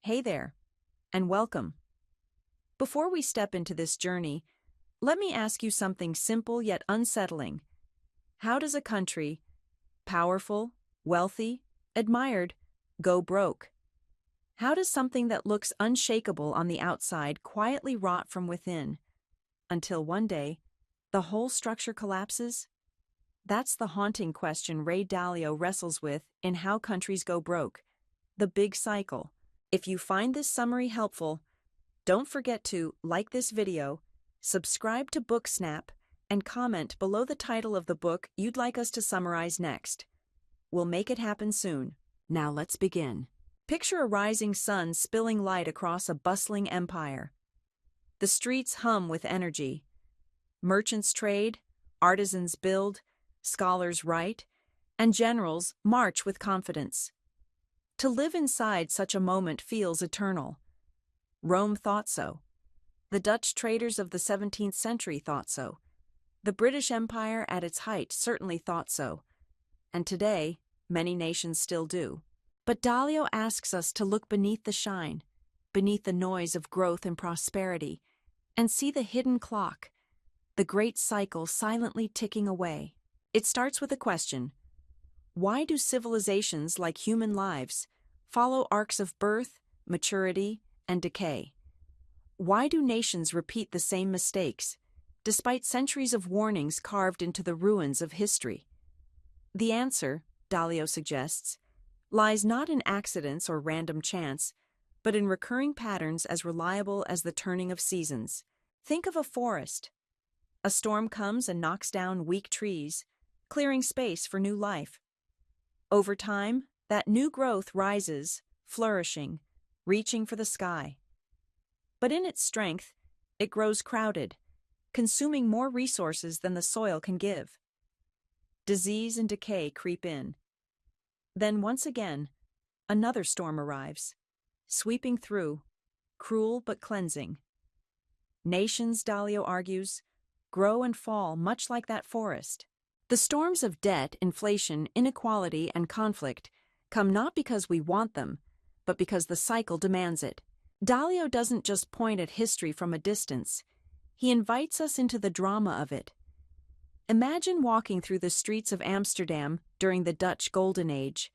Hey there, and welcome. Before we step into this journey, let me ask you something simple yet unsettling. How does a country, powerful, wealthy, admired, go broke? How does something that looks unshakable on the outside quietly rot from within, until one day, the whole structure collapses? That's the haunting question Ray Dalio wrestles with in How Countries Go Broke, the big cycle. If you find this summary helpful, don't forget to like this video, subscribe to BookSnap, and comment below the title of the book you'd like us to summarize next. We'll make it happen soon. Now let's begin. Picture a rising sun spilling light across a bustling empire. The streets hum with energy. Merchants trade, artisans build, scholars write, and generals march with confidence. To live inside such a moment feels eternal. Rome thought so. The Dutch traders of the 17th century thought so. The British Empire at its height certainly thought so. And today, many nations still do. But Dalio asks us to look beneath the shine, beneath the noise of growth and prosperity, and see the hidden clock, the great cycle silently ticking away. It starts with a question. Why do civilizations like human lives follow arcs of birth, maturity, and decay? Why do nations repeat the same mistakes, despite centuries of warnings carved into the ruins of history? The answer, Dalio suggests, lies not in accidents or random chance, but in recurring patterns as reliable as the turning of seasons. Think of a forest. A storm comes and knocks down weak trees, clearing space for new life. Over time, that new growth rises, flourishing, reaching for the sky. But in its strength, it grows crowded, consuming more resources than the soil can give. Disease and decay creep in. Then once again, another storm arrives, sweeping through, cruel but cleansing. Nations, Dalio argues, grow and fall much like that forest. The storms of debt, inflation, inequality, and conflict come not because we want them, but because the cycle demands it. Dalio doesn't just point at history from a distance. He invites us into the drama of it. Imagine walking through the streets of Amsterdam during the Dutch Golden Age,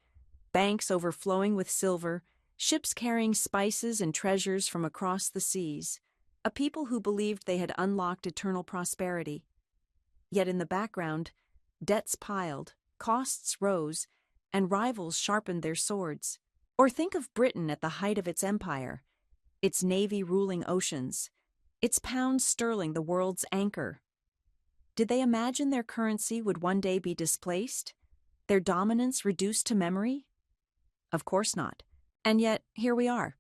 banks overflowing with silver, ships carrying spices and treasures from across the seas, a people who believed they had unlocked eternal prosperity. Yet in the background, debts piled, costs rose, and rivals sharpened their swords. Or think of Britain at the height of its empire, its navy ruling oceans, its pound sterling the world's anchor. Did they imagine their currency would one day be displaced, their dominance reduced to memory? Of course not. And yet, here we are.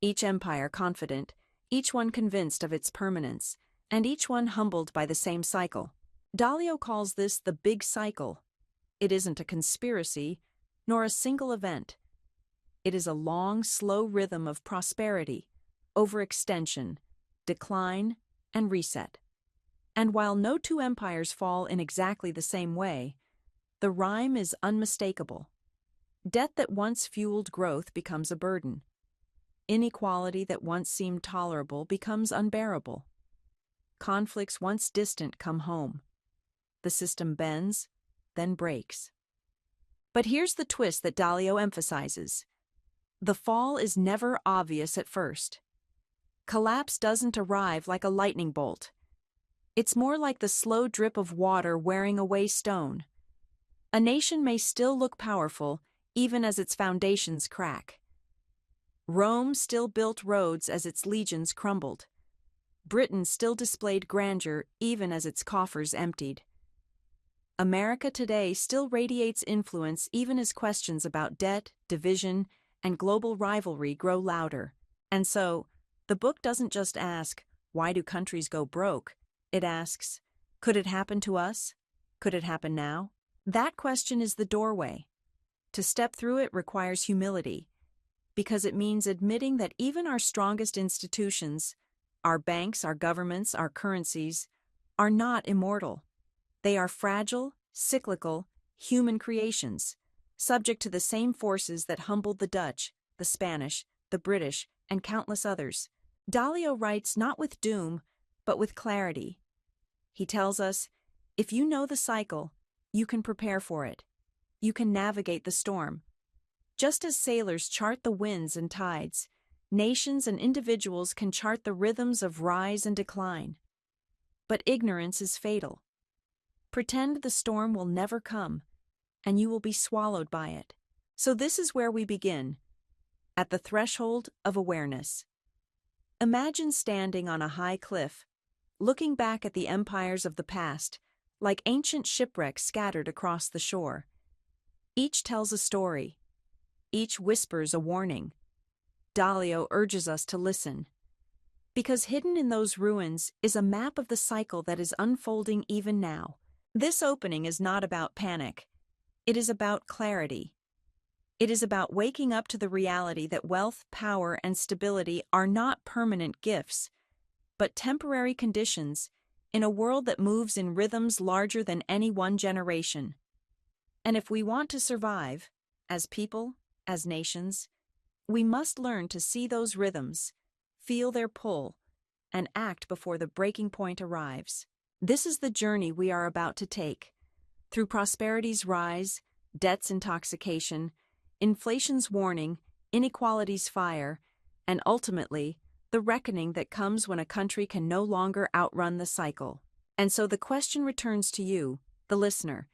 Each empire confident, each one convinced of its permanence, and each one humbled by the same cycle. Dalio calls this the big cycle. It isn't a conspiracy, nor a single event. It is a long, slow rhythm of prosperity, overextension, decline, and reset. And while no two empires fall in exactly the same way, the rhyme is unmistakable. Debt that once fueled growth becomes a burden. Inequality that once seemed tolerable becomes unbearable. Conflicts once distant come home. The system bends, then breaks. But here's the twist that Dalio emphasizes. The fall is never obvious at first. Collapse doesn't arrive like a lightning bolt. It's more like the slow drip of water wearing away stone. A nation may still look powerful even as its foundations crack. Rome still built roads as its legions crumbled. Britain still displayed grandeur even as its coffers emptied. America today still radiates influence even as questions about debt, division, and global rivalry grow louder. And so, the book doesn't just ask, why do countries go broke? It asks, could it happen to us? Could it happen now? That question is the doorway. To step through it requires humility, because it means admitting that even our strongest institutions, our banks, our governments, our currencies, are not immortal. They are fragile, cyclical, human creations, subject to the same forces that humbled the Dutch, the Spanish, the the British, and countless others. Dalio writes not with doom, but with clarity. He tells us, if you know the cycle, you can prepare for it. You can navigate the storm. Just as sailors chart the winds and tides, nations and individuals can chart the rhythms of rise and decline. But ignorance is fatal. Pretend the storm will never come, and you will be swallowed by it. So this is where we begin, at the threshold of awareness. Imagine standing on a high cliff, looking back at the empires of the past, like ancient shipwrecks scattered across the shore. Each tells a story. Each whispers a warning. Dalio urges us to listen, because hidden in those ruins is a map of the cycle that is unfolding even now. This opening is not about panic. It is about clarity. It is about waking up to the reality that wealth, power, and stability are not permanent gifts, but temporary conditions in a world that moves in rhythms larger than any one generation. And if we want to survive, as people, as nations, we must learn to see those rhythms, feel their pull, and act before the breaking point arrives. This is the journey we are about to take, through prosperity's rise, debt's intoxication, inflation's warning, inequality's fire, and ultimately, the reckoning that comes when a country can no longer outrun the cycle. And so the question returns to you, the listener.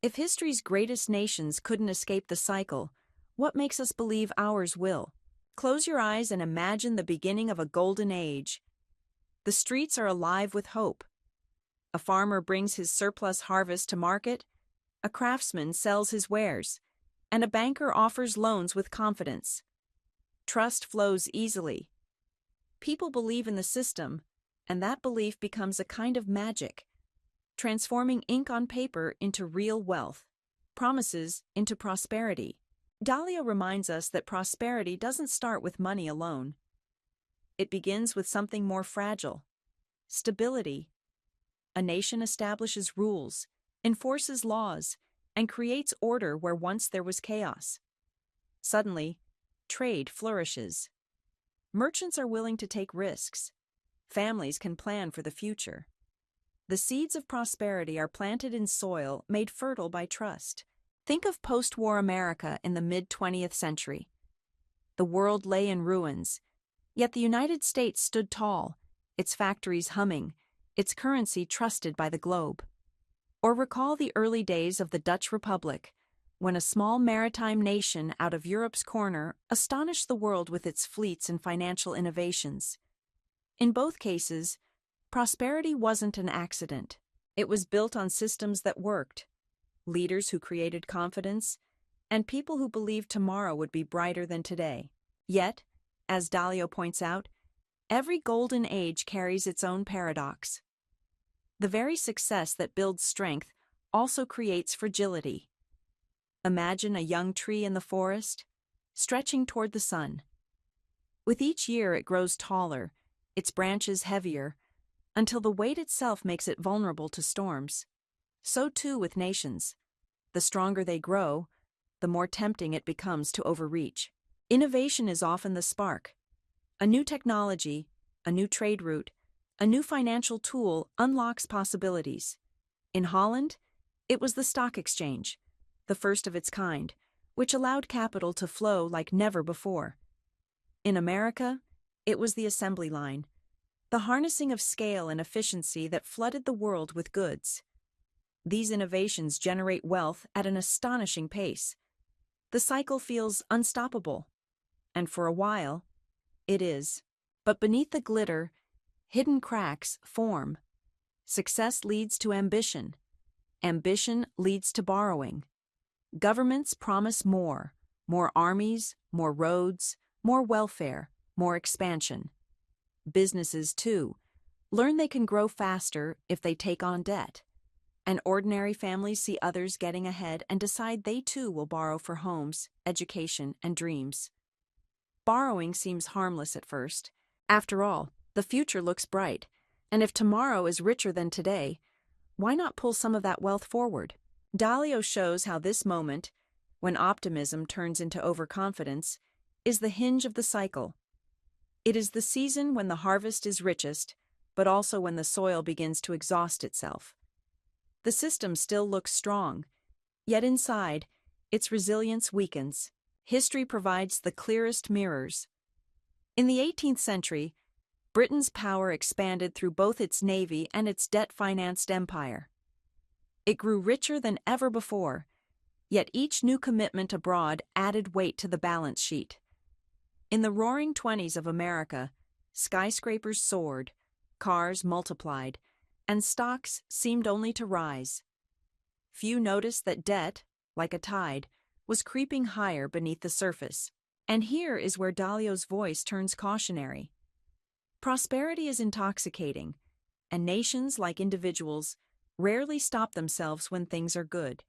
If history's greatest nations couldn't escape the cycle, what makes us believe ours will? Close your eyes and imagine the beginning of a golden age. The streets are alive with hope. A farmer brings his surplus harvest to market, a craftsman sells his wares, and a banker offers loans with confidence. Trust flows easily. People believe in the system, and that belief becomes a kind of magic, transforming ink on paper into real wealth, promises into prosperity. Dalio reminds us that prosperity doesn't start with money alone. It begins with something more fragile: stability. A nation establishes rules, enforces laws, and creates order where once there was chaos. Suddenly, trade flourishes. Merchants are willing to take risks. Families can plan for the future. The seeds of prosperity are planted in soil made fertile by trust. Think of post-war America in the mid-20th century. The world lay in ruins, yet the United States stood tall, its factories humming, its currency trusted by the globe. Or recall the early days of the Dutch Republic, when a small maritime nation out of Europe's corner astonished the world with its fleets and financial innovations. In both cases, prosperity wasn't an accident. It was built on systems that worked, leaders who created confidence, and people who believed tomorrow would be brighter than today. Yet, as Dalio points out, every golden age carries its own paradox. The very success that builds strength also creates fragility. Imagine a young tree in the forest, stretching toward the sun. With each year it grows taller, its branches heavier, until the weight itself makes it vulnerable to storms. So too with nations. The stronger they grow, the more tempting it becomes to overreach. Innovation is often the spark. A new technology, a new trade route, a new financial tool unlocks possibilities. In Holland, it was the stock exchange, the first of its kind, which allowed capital to flow like never before. In America, it was the assembly line, the harnessing of scale and efficiency that flooded the world with goods. These innovations generate wealth at an astonishing pace. The cycle feels unstoppable, and for a while, it is. But beneath the glitter, hidden cracks form. Success leads to ambition. Ambition leads to borrowing. Governments promise more armies, more roads, more welfare, more expansion. Businesses, too, learn they can grow faster if they take on debt. And ordinary families see others getting ahead and decide they too will borrow for homes, education, and dreams. Borrowing seems harmless at first. After all, the future looks bright, and if tomorrow is richer than today, why not pull some of that wealth forward? Dalio shows how this moment, when optimism turns into overconfidence, is the hinge of the cycle. It is the season when the harvest is richest, but also when the soil begins to exhaust itself. The system still looks strong, yet inside, its resilience weakens. History provides the clearest mirrors. In the 18th century, Britain's power expanded through both its navy and its debt-financed empire. It grew richer than ever before, yet each new commitment abroad added weight to the balance sheet. In the roaring 20s of America, skyscrapers soared, cars multiplied, and stocks seemed only to rise. Few noticed that debt, like a tide, was creeping higher beneath the surface. And here is where Dalio's voice turns cautionary. Prosperity is intoxicating, and nations, like individuals, rarely stop themselves when things are good.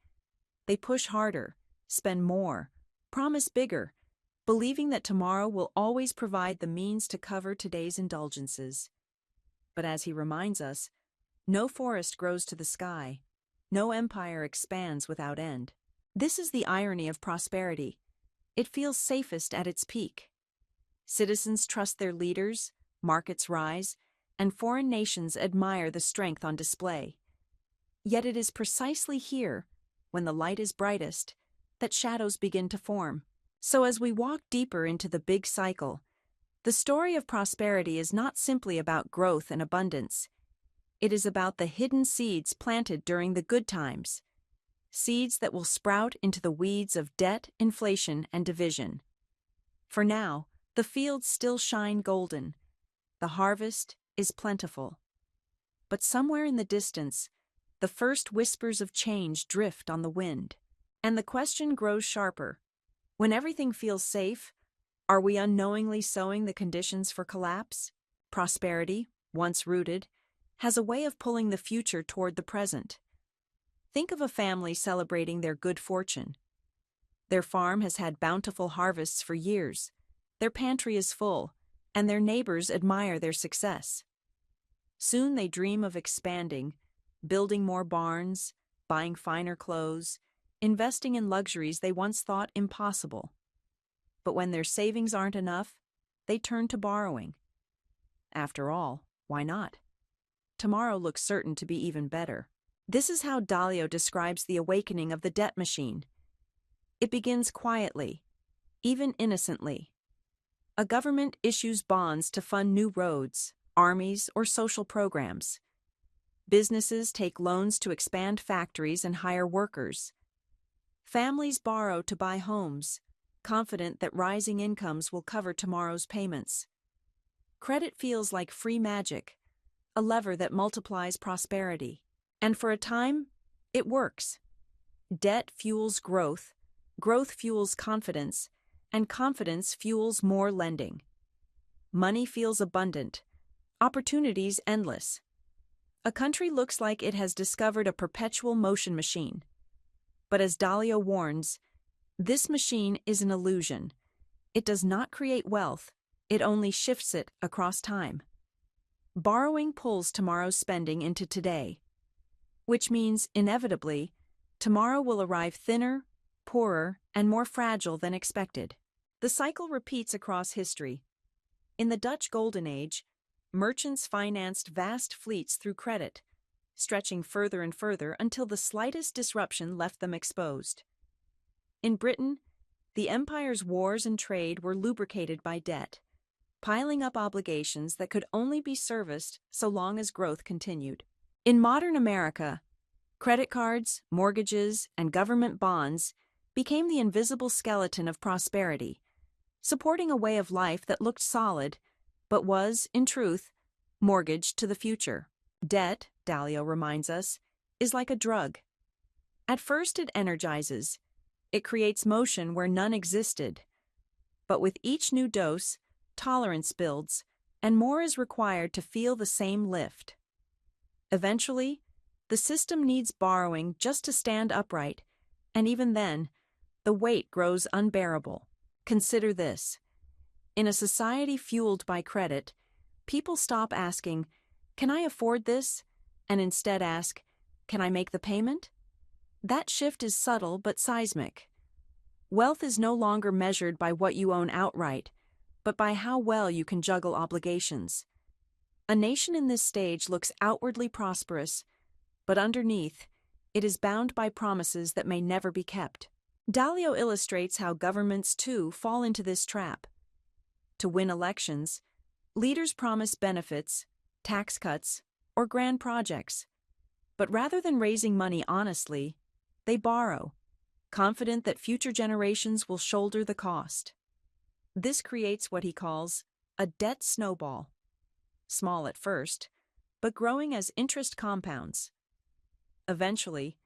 They push harder, spend more, promise bigger, believing that tomorrow will always provide the means to cover today's indulgences. But as he reminds us, no forest grows to the sky, no empire expands without end. This is the irony of prosperity. It feels safest at its peak. Citizens trust their leaders, markets rise, and foreign nations admire the strength on display. Yet it is precisely here, when the light is brightest, that shadows begin to form. So as we walk deeper into the big cycle, the story of prosperity is not simply about growth and abundance. It is about the hidden seeds planted during the good times, seeds that will sprout into the weeds of debt, inflation, and division. For now, the fields still shine golden. The harvest is plentiful. But somewhere in the distance, the first whispers of change drift on the wind. And the question grows sharper. When everything feels safe, are we unknowingly sowing the conditions for collapse? Prosperity, once rooted, has a way of pulling the future toward the present. Think of a family celebrating their good fortune. Their farm has had bountiful harvests for years, their pantry is full, and their neighbors admire their success. Soon they dream of expanding, building more barns, buying finer clothes, investing in luxuries they once thought impossible. But when their savings aren't enough, they turn to borrowing. After all, why not? Tomorrow looks certain to be even better. This is how Dalio describes the awakening of the debt machine. It begins quietly, even innocently. A government issues bonds to fund new roads, armies, or social programs. Businesses take loans to expand factories and hire workers. Families borrow to buy homes, confident that rising incomes will cover tomorrow's payments. Credit feels like free magic, a lever that multiplies prosperity. And for a time, it works. Debt fuels growth, growth fuels confidence, and confidence fuels more lending. Money feels abundant, opportunities endless. A country looks like it has discovered a perpetual motion machine. But as Dalio warns, this machine is an illusion. It does not create wealth, it only shifts it across time. Borrowing pulls tomorrow's spending into today, which means, inevitably, tomorrow will arrive thinner, poorer, and more fragile than expected. The cycle repeats across history. In the Dutch Golden Age, merchants financed vast fleets through credit, stretching further and further until the slightest disruption left them exposed. In Britain, the empire's wars and trade were lubricated by debt, piling up obligations that could only be serviced so long as growth continued. In modern America, credit cards, mortgages, and government bonds became the invisible skeleton of prosperity, supporting a way of life that looked solid, but was, in truth, mortgaged to the future. Debt, Dalio reminds us, is like a drug. At first it energizes. It creates motion where none existed. But with each new dose, tolerance builds, and more is required to feel the same lift. Eventually, the system needs borrowing just to stand upright, and even then, the weight grows unbearable. Consider this. In a society fueled by credit, people stop asking, "Can I afford this?" and instead ask, "Can I make the payment?" That shift is subtle but seismic. Wealth is no longer measured by what you own outright, but by how well you can juggle obligations. A nation in this stage looks outwardly prosperous, but underneath, it is bound by promises that may never be kept. Dalio illustrates how governments, too, fall into this trap. To win elections, leaders promise benefits, tax cuts, or grand projects. But rather than raising money honestly, they borrow, confident that future generations will shoulder the cost. This creates what he calls a debt snowball. Small at first, but growing as interest compounds. Eventually,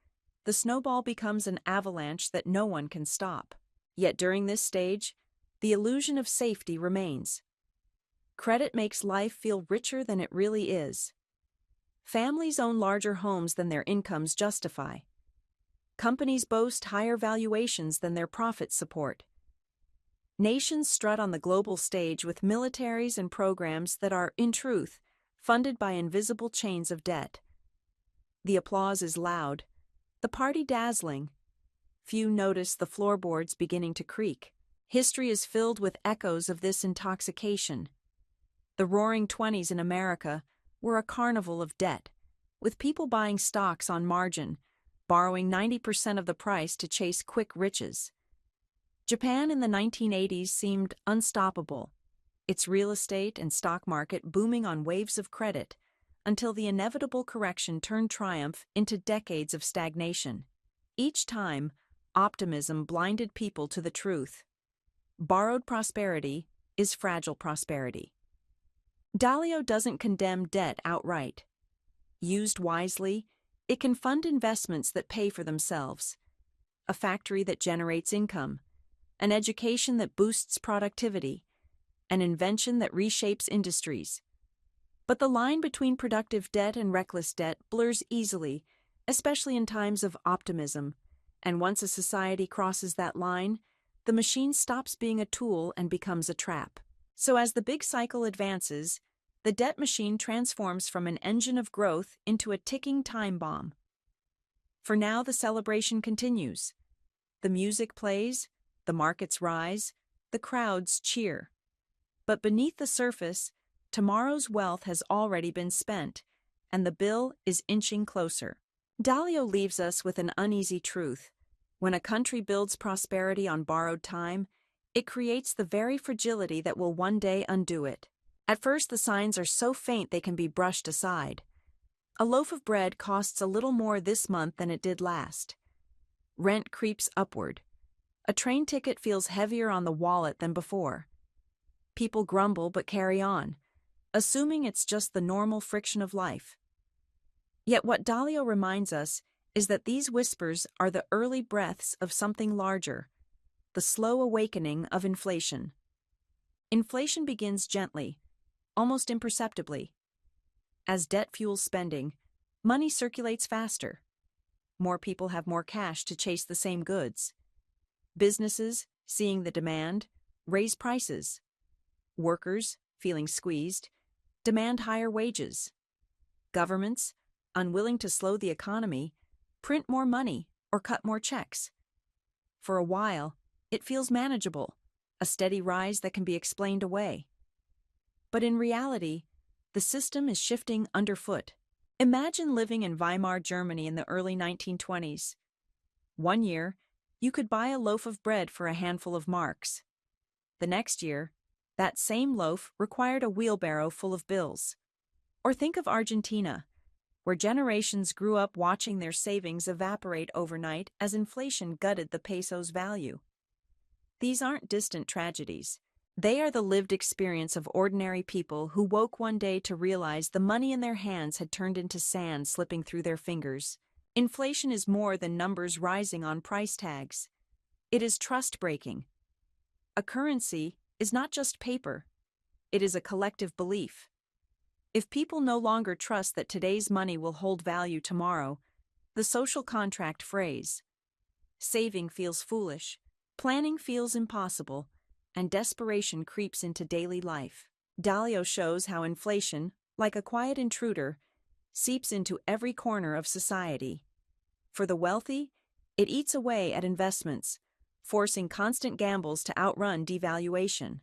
the snowball becomes an avalanche that no one can stop. Yet during this stage, the illusion of safety remains. Credit makes life feel richer than it really is. Families own larger homes than their incomes justify. Companies boast higher valuations than their profits support. Nations strut on the global stage with militaries and programs that are, in truth, funded by invisible chains of debt. The applause is loud, the party dazzling. Few notice the floorboards beginning to creak. History is filled with echoes of this intoxication. The Roaring Twenties in America were a carnival of debt, with people buying stocks on margin, borrowing 90% of the price to chase quick riches. Japan in the 1980s seemed unstoppable, its real estate and stock market booming on waves of credit, until the inevitable correction turned triumph into decades of stagnation. Each time, optimism blinded people to the truth. Borrowed prosperity is fragile prosperity. Dalio doesn't condemn debt outright. Used wisely, it can fund investments that pay for themselves, a factory that generates income, an education that boosts productivity, an invention that reshapes industries. But the line between productive debt and reckless debt blurs easily, especially in times of optimism, and once a society crosses that line, the machine stops being a tool and becomes a trap. So as the big cycle advances, the debt machine transforms from an engine of growth into a ticking time bomb. For now, the celebration continues. The music plays, the markets rise, the crowds cheer. But beneath the surface, tomorrow's wealth has already been spent, and the bill is inching closer. Dalio leaves us with an uneasy truth. When a country builds prosperity on borrowed time, it creates the very fragility that will one day undo it. At first, the signs are so faint they can be brushed aside. A loaf of bread costs a little more this month than it did last. Rent creeps upward. A train ticket feels heavier on the wallet than before. People grumble but carry on, assuming it's just the normal friction of life. Yet what Dalio reminds us is that these whispers are the early breaths of something larger, the slow awakening of inflation. Inflation begins gently, almost imperceptibly. As debt fuels spending, money circulates faster. More people have more cash to chase the same goods. Businesses, seeing the demand, raise prices. Workers, feeling squeezed, demand higher wages. Governments, unwilling to slow the economy, print more money or cut more checks. For a while, it feels manageable, a steady rise that can be explained away. But in reality, the system is shifting underfoot. Imagine living in Weimar Germany in the early 1920s. One year, you could buy a loaf of bread for a handful of marks. The next year, that same loaf required a wheelbarrow full of bills. Or think of Argentina, where generations grew up watching their savings evaporate overnight as inflation gutted the peso's value. These aren't distant tragedies. They are the lived experience of ordinary people who woke one day to realize the money in their hands had turned into sand slipping through their fingers. Inflation is more than numbers rising on price tags. It is trust-breaking. A currency is not just paper. It is a collective belief. If people no longer trust that today's money will hold value tomorrow, the social contract frays. Saving feels foolish, planning feels impossible, and desperation creeps into daily life. Dalio shows how inflation, like a quiet intruder, seeps into every corner of society. For the wealthy, it eats away at investments, forcing constant gambles to outrun devaluation.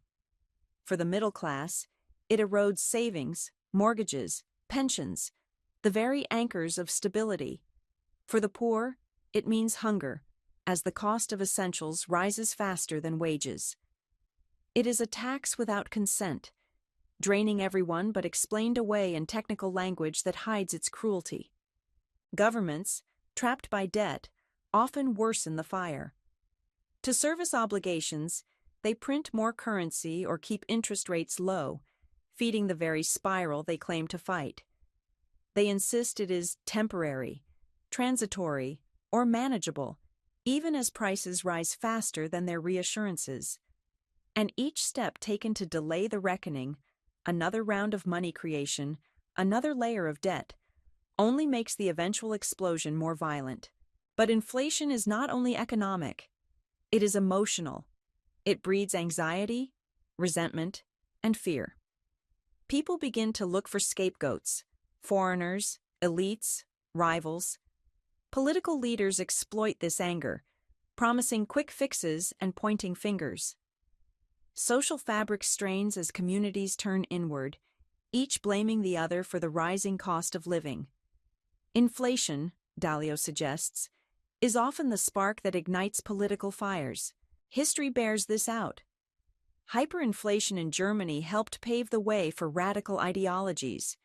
For the middle class, it erodes savings, mortgages, pensions, the very anchors of stability. For the poor, it means hunger, as the cost of essentials rises faster than wages. It is a tax without consent, draining everyone but explained away in technical language that hides its cruelty. Governments, trapped by debt, often worsen the fire. To service obligations, they print more currency or keep interest rates low, feeding the very spiral they claim to fight. They insist it is temporary, transitory, or manageable, even as prices rise faster than their reassurances. And each step taken to delay the reckoning, another round of money creation, another layer of debt, only makes the eventual explosion more violent. But inflation is not only economic, it is emotional. It breeds anxiety, resentment, and fear. People begin to look for scapegoats, foreigners, elites, rivals. Political leaders exploit this anger, promising quick fixes and pointing fingers. Social fabric strains as communities turn inward, each blaming the other for the rising cost of living. Inflation, Dalio suggests, is often the spark that ignites political fires. History bears this out. Hyperinflation in Germany helped pave the way for radical ideologies.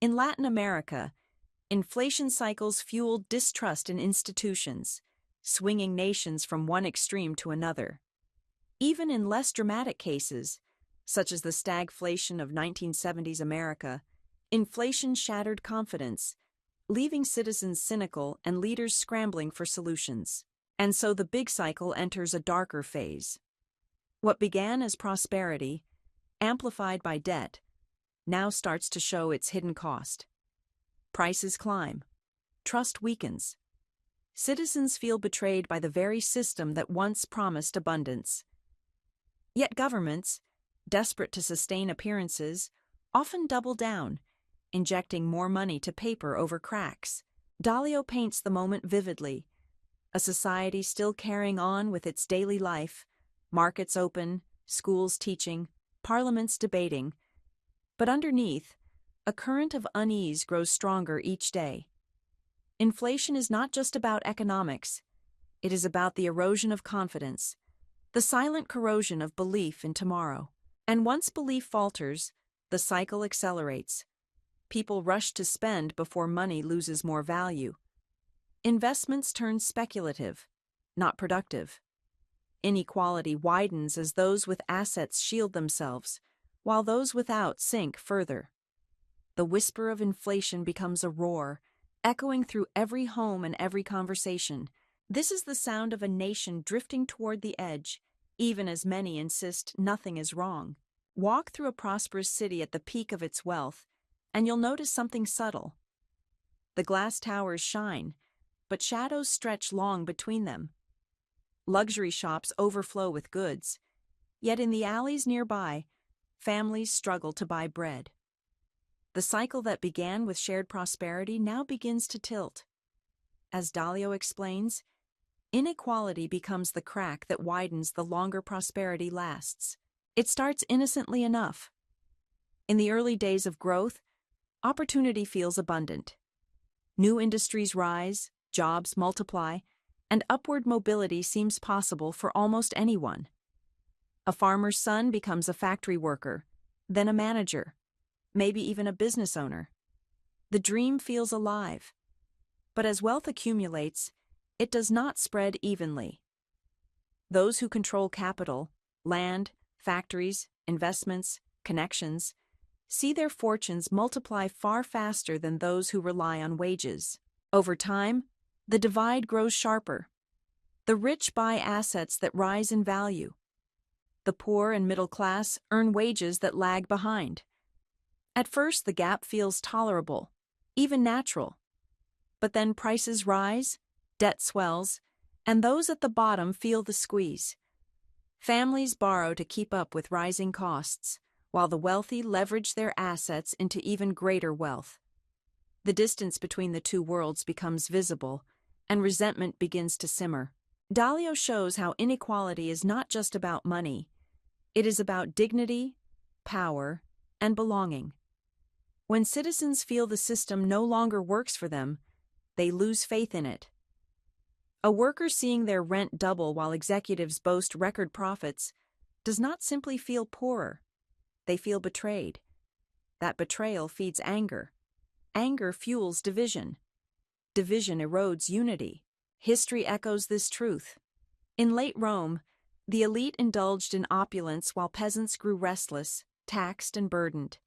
In Latin America, inflation cycles fueled distrust in institutions, swinging nations from one extreme to another. Even in less dramatic cases, such as the stagflation of 1970s America, inflation shattered confidence, leaving citizens cynical and leaders scrambling for solutions. And so the big cycle enters a darker phase. What began as prosperity, amplified by debt, now starts to show its hidden cost. Prices climb. Trust weakens. Citizens feel betrayed by the very system that once promised abundance. Yet governments, desperate to sustain appearances, often double down, injecting more money to paper over cracks. Dalio paints the moment vividly. A society still carrying on with its daily life, markets open, schools teaching, parliaments debating. But underneath, a current of unease grows stronger each day. Inflation is not just about economics. It is about the erosion of confidence, the silent corrosion of belief in tomorrow. And once belief falters, the cycle accelerates. People rush to spend before money loses more value. Investments turn speculative, not productive. Inequality widens as those with assets shield themselves, while those without sink further. The whisper of inflation becomes a roar, echoing through every home and every conversation. This is the sound of a nation drifting toward the edge, even as many insist nothing is wrong. Walk through a prosperous city at the peak of its wealth, and you'll notice something subtle. The glass towers shine, but shadows stretch long between them. Luxury shops overflow with goods, yet in the alleys nearby, families struggle to buy bread. The cycle that began with shared prosperity now begins to tilt. As Dalio explains, inequality becomes the crack that widens the longer prosperity lasts. It starts innocently enough. In the early days of growth, opportunity feels abundant. New industries rise, jobs multiply, and upward mobility seems possible for almost anyone. A farmer's son becomes a factory worker, then a manager, maybe even a business owner. The dream feels alive. But as wealth accumulates, it does not spread evenly. Those who control capital, land, factories, investments, connections, see their fortunes multiply far faster than those who rely on wages. Over time, the divide grows sharper. The rich buy assets that rise in value. The poor and middle class earn wages that lag behind. At first, the gap feels tolerable, even natural. But then prices rise, debt swells, and those at the bottom feel the squeeze. Families borrow to keep up with rising costs, while the wealthy leverage their assets into even greater wealth. The distance between the two worlds becomes visible, and resentment begins to simmer. Dalio shows how inequality is not just about money. It is about dignity, power, and belonging. When citizens feel the system no longer works for them, they lose faith in it. A worker seeing their rent double while executives boast record profits does not simply feel poorer. They feel betrayed. That betrayal feeds anger. Anger fuels division. Division erodes unity. History echoes this truth. In late Rome, the elite indulged in opulence while peasants grew restless, taxed and burdened.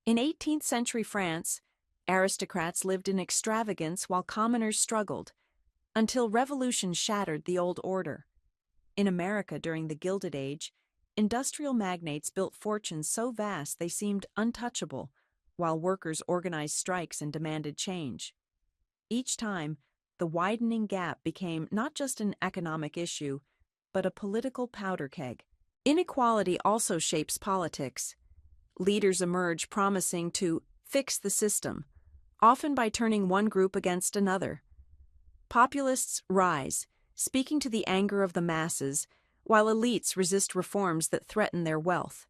In 18th century France, aristocrats lived in extravagance while commoners struggled, until revolution shattered the old order. In America during the Gilded Age, industrial magnates built fortunes so vast they seemed untouchable, while workers organized strikes and demanded change. Each time, the widening gap became not just an economic issue, but a political powder keg. Inequality also shapes politics. Leaders emerge promising to fix the system, often by turning one group against another. Populists rise, speaking to the anger of the masses, while elites resist reforms that threaten their wealth.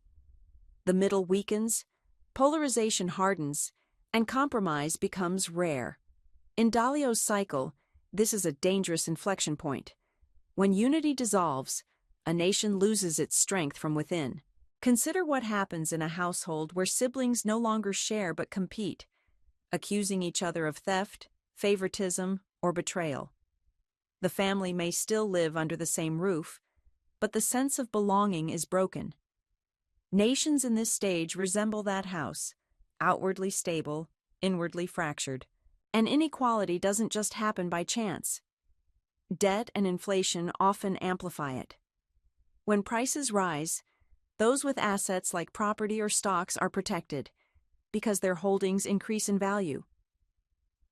The middle weakens, polarization hardens, and compromise becomes rare. In Dalio's cycle, this is a dangerous inflection point. When unity dissolves, a nation loses its strength from within. Consider what happens in a household where siblings no longer share but compete, accusing each other of theft, favoritism, or betrayal. The family may still live under the same roof, but the sense of belonging is broken. Nations in this stage resemble that house, outwardly stable, inwardly fractured. And inequality doesn't just happen by chance. Debt and inflation often amplify it. When prices rise, those with assets like property or stocks are protected, because their holdings increase in value.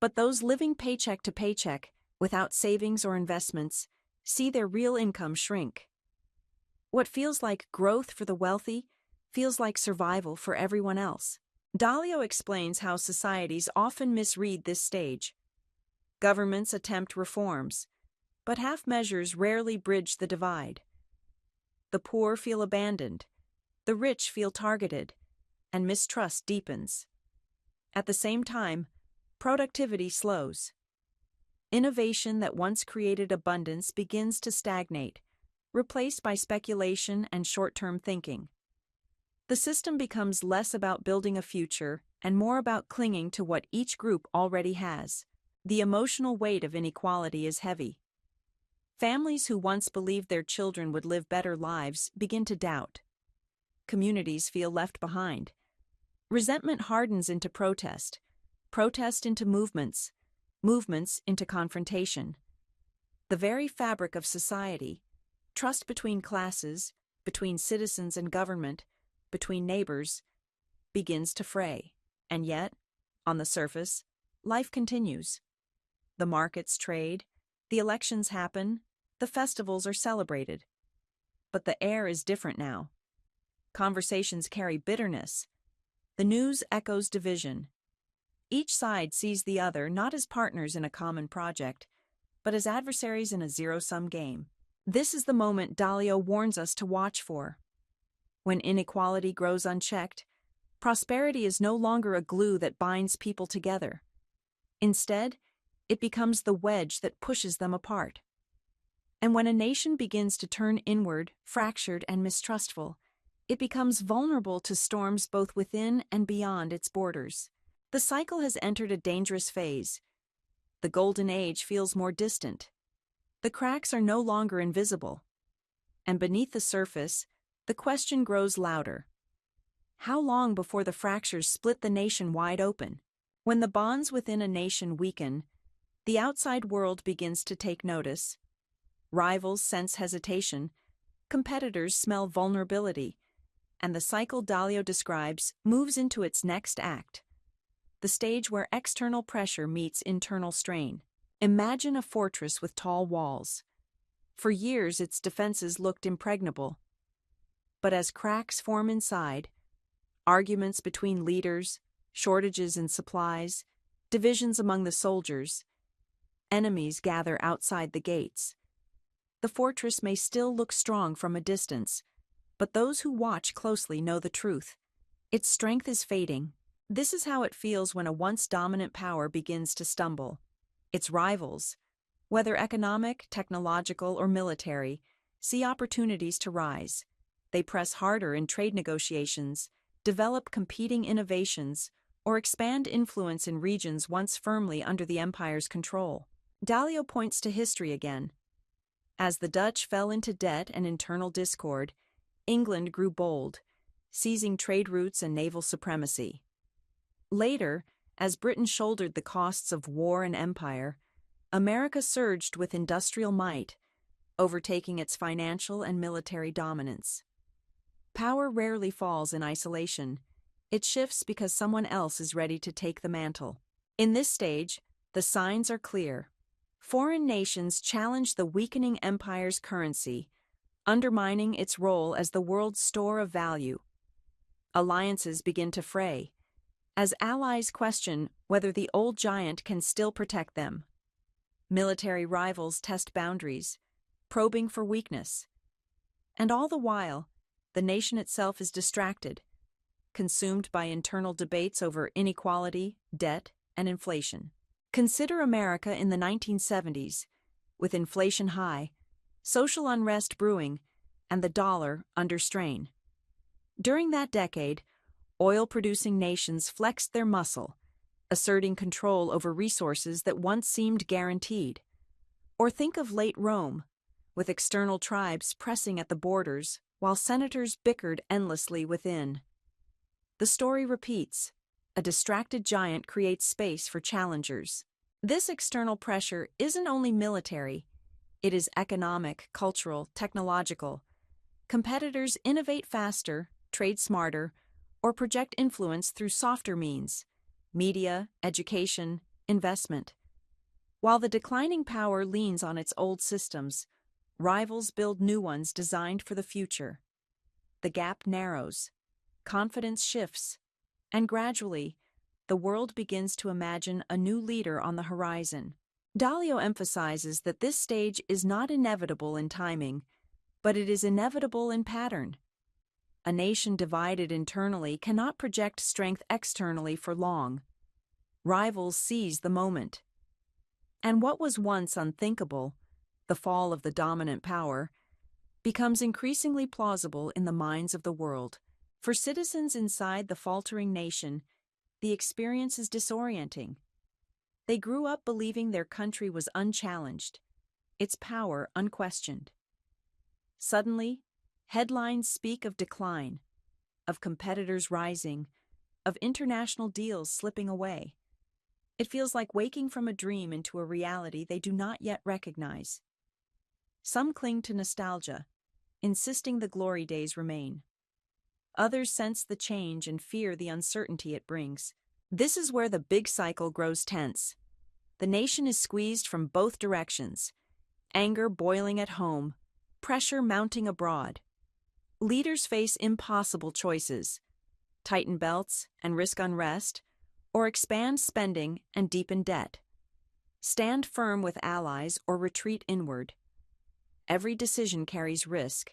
But those living paycheck to paycheck, without savings or investments, see their real income shrink. What feels like growth for the wealthy feels like survival for everyone else. Dalio explains how societies often misread this stage. Governments attempt reforms, but half measures rarely bridge the divide. The poor feel abandoned, the rich feel targeted, and mistrust deepens. At the same time, productivity slows. Innovation that once created abundance begins to stagnate, replaced by speculation and short-term thinking. The system becomes less about building a future and more about clinging to what each group already has. The emotional weight of inequality is heavy. Families who once believed their children would live better lives begin to doubt. Communities feel left behind. Resentment hardens into protest, protest into movements, movements into confrontation. The very fabric of society, trust between classes, between citizens and government, between neighbors, begins to fray. And yet, on the surface, life continues. The markets trade, the elections happen, the festivals are celebrated. But the air is different now. Conversations carry bitterness. The news echoes division. Each side sees the other not as partners in a common project, but as adversaries in a zero-sum game. This is the moment Dalio warns us to watch for. When inequality grows unchecked, prosperity is no longer a glue that binds people together. Instead, it becomes the wedge that pushes them apart. And when a nation begins to turn inward, fractured and mistrustful, it becomes vulnerable to storms both within and beyond its borders. The cycle has entered a dangerous phase. The golden age feels more distant. The cracks are no longer invisible. And beneath the surface, the question grows louder. How long before the fractures split the nation wide open? When the bonds within a nation weaken, the outside world begins to take notice. Rivals sense hesitation, competitors smell vulnerability, and the cycle Dalio describes moves into its next act, the stage where external pressure meets internal strain. Imagine a fortress with tall walls. For years, its defenses looked impregnable. But as cracks form inside, arguments between leaders, shortages in supplies, divisions among the soldiers, enemies gather outside the gates. The fortress may still look strong from a distance, but those who watch closely know the truth. Its strength is fading. This is how it feels when a once dominant power begins to stumble. Its rivals, whether economic, technological, or military, see opportunities to rise. They press harder in trade negotiations, develop competing innovations, or expand influence in regions once firmly under the empire's control. Dalio points to history again. As the Dutch fell into debt and internal discord, England grew bold, seizing trade routes and naval supremacy. Later, as Britain shouldered the costs of war and empire, America surged with industrial might, overtaking its financial and military dominance. Power rarely falls in isolation. It shifts because someone else is ready to take the mantle. In this stage, the signs are clear. Foreign nations challenge the weakening empire's currency, undermining its role as the world's store of value. Alliances begin to fray, as allies question whether the old giant can still protect them. Military rivals test boundaries, probing for weakness. And all the while, the nation itself is distracted, consumed by internal debates over inequality, debt, and inflation. Consider America in the 1970s, with inflation high, social unrest brewing, and the dollar under strain. During that decade, oil-producing nations flexed their muscle, asserting control over resources that once seemed guaranteed. Or think of late Rome, with external tribes pressing at the borders while senators bickered endlessly within. The story repeats. A distracted giant creates space for challengers. This external pressure isn't only military, it is economic, cultural, technological. Competitors innovate faster, trade smarter, or project influence through softer means: media, education, investment. While the declining power leans on its old systems, rivals build new ones designed for the future. The gap narrows, confidence shifts, and gradually, the world begins to imagine a new leader on the horizon. Dalio emphasizes that this stage is not inevitable in timing, but it is inevitable in pattern. A nation divided internally cannot project strength externally for long. Rivals seize the moment. And what was once unthinkable, the fall of the dominant power, becomes increasingly plausible in the minds of the world. For citizens inside the faltering nation, the experience is disorienting. They grew up believing their country was unchallenged, its power unquestioned. Suddenly, headlines speak of decline, of competitors rising, of international deals slipping away. It feels like waking from a dream into a reality they do not yet recognize. Some cling to nostalgia, insisting the glory days remain. Others sense the change and fear the uncertainty it brings. This is where the big cycle grows tense. The nation is squeezed from both directions, anger boiling at home, pressure mounting abroad. Leaders face impossible choices: tighten belts and risk unrest, or expand spending and deepen debt. Stand firm with allies or retreat inward. Every decision carries risk,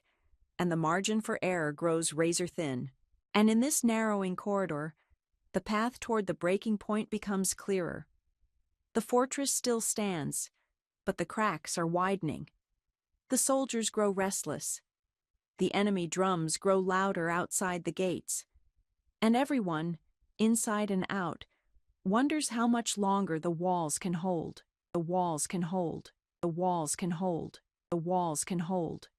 and the margin for error grows razor thin. And in this narrowing corridor, the path toward the breaking point becomes clearer. The fortress still stands, but the cracks are widening. The soldiers grow restless. The enemy drums grow louder outside the gates. And everyone, inside and out, wonders how much longer the walls can hold. The walls can hold. The walls can hold. The walls can hold.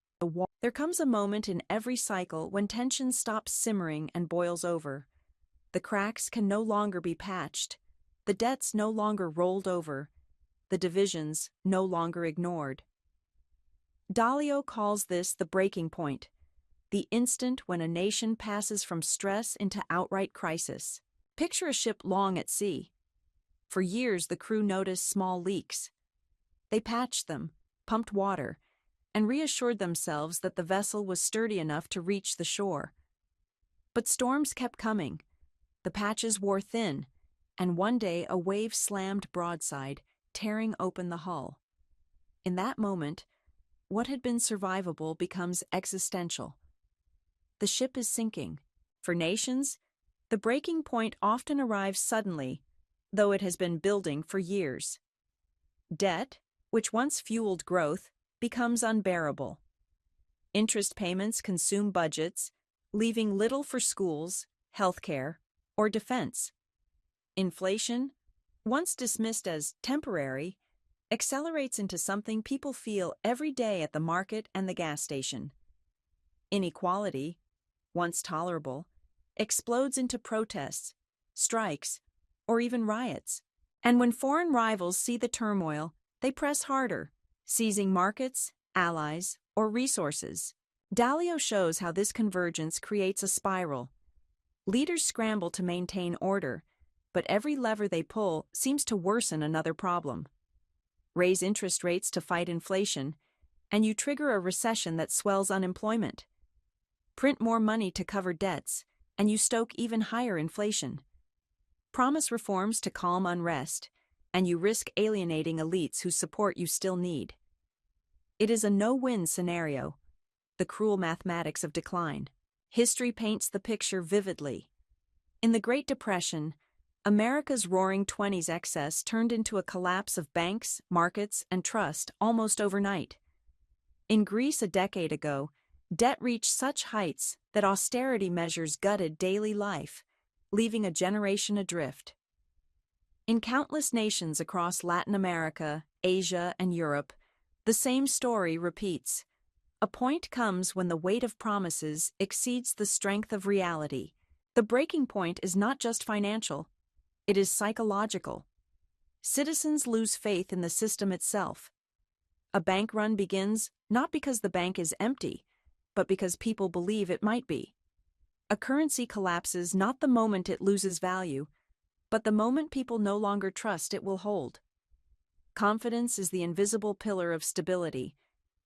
There comes a moment in every cycle when tension stops simmering and boils over. The cracks can no longer be patched, the debts no longer rolled over, the divisions no longer ignored. Dalio calls this the breaking point, the instant when a nation passes from stress into outright crisis. Picture a ship long at sea. For years, the crew noticed small leaks. They patched them, pumped water, and reassured themselves that the vessel was sturdy enough to reach the shore. But storms kept coming. The patches wore thin, and one day a wave slammed broadside, tearing open the hull. In that moment, what had been survivable becomes existential. The ship is sinking. For nations, the breaking point often arrives suddenly, though it has been building for years. Debt, which once fueled growth, becomes unbearable. Interest payments consume budgets, leaving little for schools, healthcare, or defense. Inflation, once dismissed as temporary, accelerates into something people feel every day at the market and the gas station. Inequality, once tolerable, explodes into protests, strikes, or even riots. And when foreign rivals see the turmoil, they press harder, seizing markets, allies, or resources. Dalio shows how this convergence creates a spiral. Leaders scramble to maintain order, but every lever they pull seems to worsen another problem. Raise interest rates to fight inflation, and you trigger a recession that swells unemployment. Print more money to cover debts, and you stoke even higher inflation. Promise reforms to calm unrest, and you risk alienating elites whose support you still need. It is a no-win scenario, the cruel mathematics of decline. History paints the picture vividly. In the Great Depression, America's roaring 20s excess turned into a collapse of banks, markets, and trust almost overnight. In Greece a decade ago, debt reached such heights that austerity measures gutted daily life, leaving a generation adrift. In countless nations across Latin America, Asia, and Europe, the same story repeats. A point comes when the weight of promises exceeds the strength of reality. The breaking point is not just financial, it is psychological. Citizens lose faith in the system itself. A bank run begins not because the bank is empty, but because people believe it might be. A currency collapses not the moment it loses value, but the moment people no longer trust it will hold. Confidence is the invisible pillar of stability,